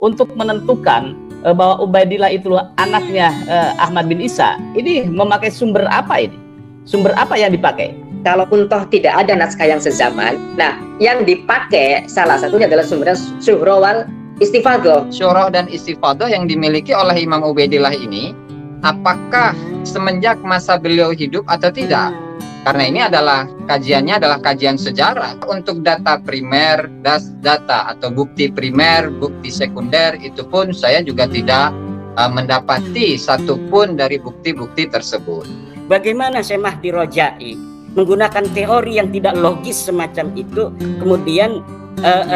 untuk menentukan bahwa Ubaidillah itu anaknya Ahmad bin Isa, ini memakai sumber apa ini? Sumber apa yang dipakai? Kalaupun toh tidak ada naskah yang sezaman, nah yang dipakai salah satunya adalah sumber Syuhroh wal Istifadhoh. Syuhroh dan Istifadhoh yang dimiliki oleh Imam Ubaidillah ini, apakah semenjak masa beliau hidup atau tidak? Karena ini adalah kajiannya adalah kajian sejarah. Untuk data primer, data atau bukti primer, bukti sekunder, itu pun saya juga tidak mendapati satupun dari bukti-bukti tersebut. Bagaimana Syekh Mahdi Rojai menggunakan teori yang tidak logis semacam itu kemudian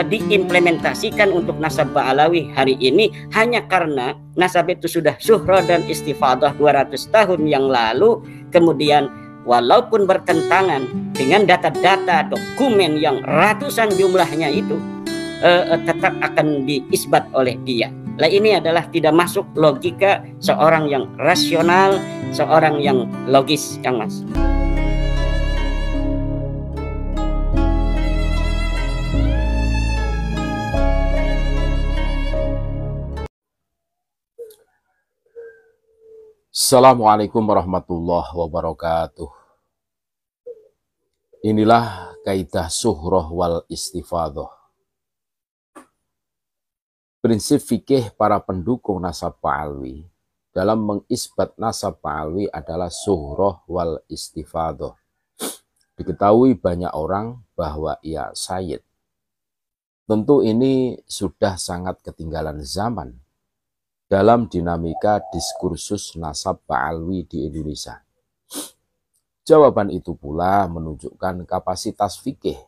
diimplementasikan untuk nasab Ba'alawi hari ini hanya karena nasab itu sudah Syuhroh dan Istifadhoh 200 tahun yang lalu, kemudian walaupun bertentangan dengan data-data dokumen yang ratusan jumlahnya itu tetap akan diisbat oleh dia. Nah, ini adalah tidak masuk logika seorang yang rasional, seorang yang logis, Kang Mas. Assalamualaikum warahmatullahi wabarakatuh. Inilah kaidah Syuhroh wal Istifadhoh. Prinsip fikih para pendukung nasab Ba'alwi dalam mengisbat nasab Ba'alwi adalah Syuhroh wal Istifadhoh. Diketahui banyak orang bahwa ia sayyid. Tentu ini sudah sangat ketinggalan zaman dalam dinamika diskursus nasab Ba'alwi di Indonesia. Jawaban itu pula menunjukkan kapasitas fikih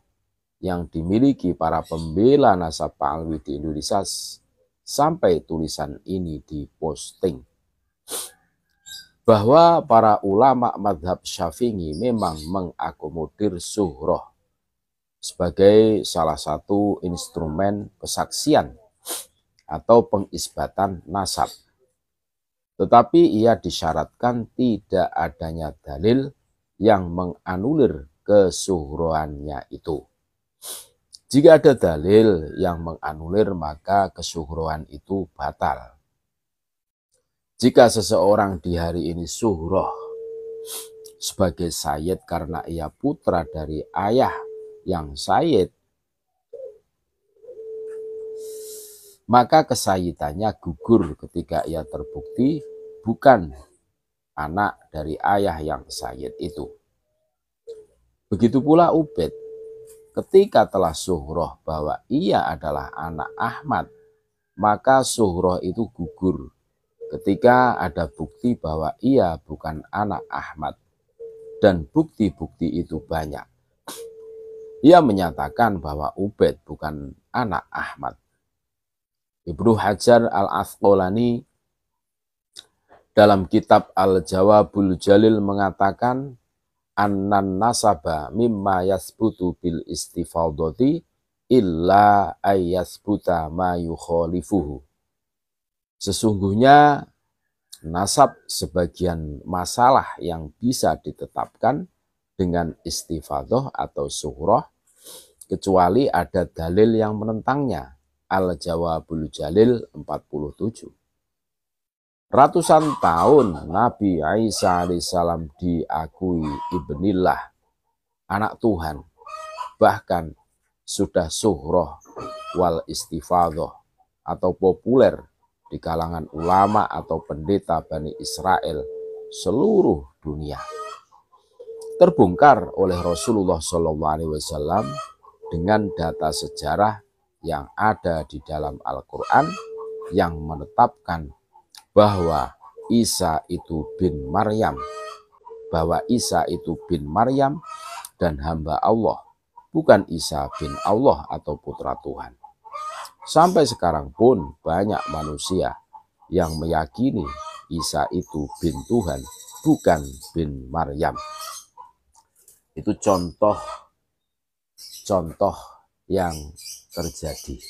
yang dimiliki para pembela nasab Ba'alwi di Indonesia sampai tulisan ini diposting. Bahwa para ulama madhab Syafi'i memang mengakomodir Syuhroh sebagai salah satu instrumen kesaksian atau pengisbatan nasab. Tetapi ia disyaratkan tidak adanya dalil yang menganulir kesyuhroannya itu. Jika ada dalil yang menganulir, maka kesyuhroan itu batal. Jika seseorang di hari ini syuhroh sebagai sayyid karena ia putra dari ayah yang sayyid, maka kesayyidannya gugur ketika ia terbukti bukan anak dari ayah yang sayyid itu. Begitu pula Ubaid, ketika telah syuhroh bahwa ia adalah anak Ahmad, maka syuhroh itu gugur ketika ada bukti bahwa ia bukan anak Ahmad, dan bukti-bukti itu banyak. Ia menyatakan bahwa Ubaid bukan anak Ahmad. Ibnu Hajar al-Asqalani dalam kitab Al-Jawabul Jalil mengatakan annan nasaba mimma yasbutu bil istifadati illa ayyasbuta ma yukhalifuhu. Sesungguhnya nasab sebagian masalah yang bisa ditetapkan dengan istifadhah atau syuhroh kecuali ada dalil yang menentangnya. Al-Jawabul Jalil 47. Ratusan tahun Nabi Isa alaihissalam diakui ibnillah, anak Tuhan, bahkan sudah syuhroh wal istifadhah atau populer di kalangan ulama atau pendeta Bani Israel seluruh dunia. Terbongkar oleh Rasulullah SAW dengan data sejarah yang ada di dalam Al-Quran yang menetapkan bahwa Isa itu bin Maryam, dan hamba Allah, bukan Isa bin Allah atau putra Tuhan. Sampai sekarang pun banyak manusia yang meyakini Isa itu bin Tuhan, bukan bin Maryam. Itu contoh yang terjadi.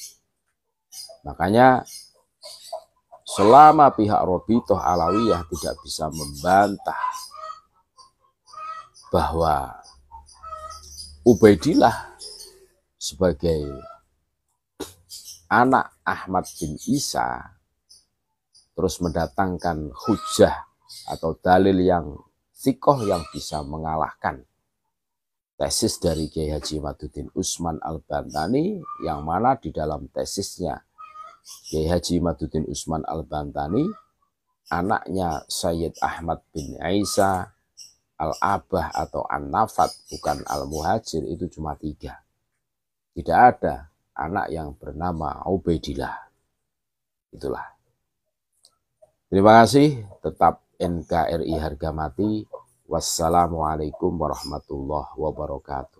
Makanya selama pihak Robitoh Alawiyah tidak bisa membantah bahwa Ubaidillah sebagai anak Ahmad bin Isa terus mendatangkan hujah atau dalil yang sikoh yang bisa mengalahkan tesis dari Kiai Haji Imaduddin Usman Al-Bantani, yang mana di dalam tesisnya Kiai Haji Imaduddin Usman Al-Bantani, anaknya Sayyid Ahmad bin Isa Al-Abah atau An-Nafat, bukan Al-Muhajir, itu cuma 3. Tidak ada anak yang bernama Ubaidillah. Itulah. Terima kasih. Tetap NKRI harga mati. Wassalamualaikum warahmatullahi wabarakatuh.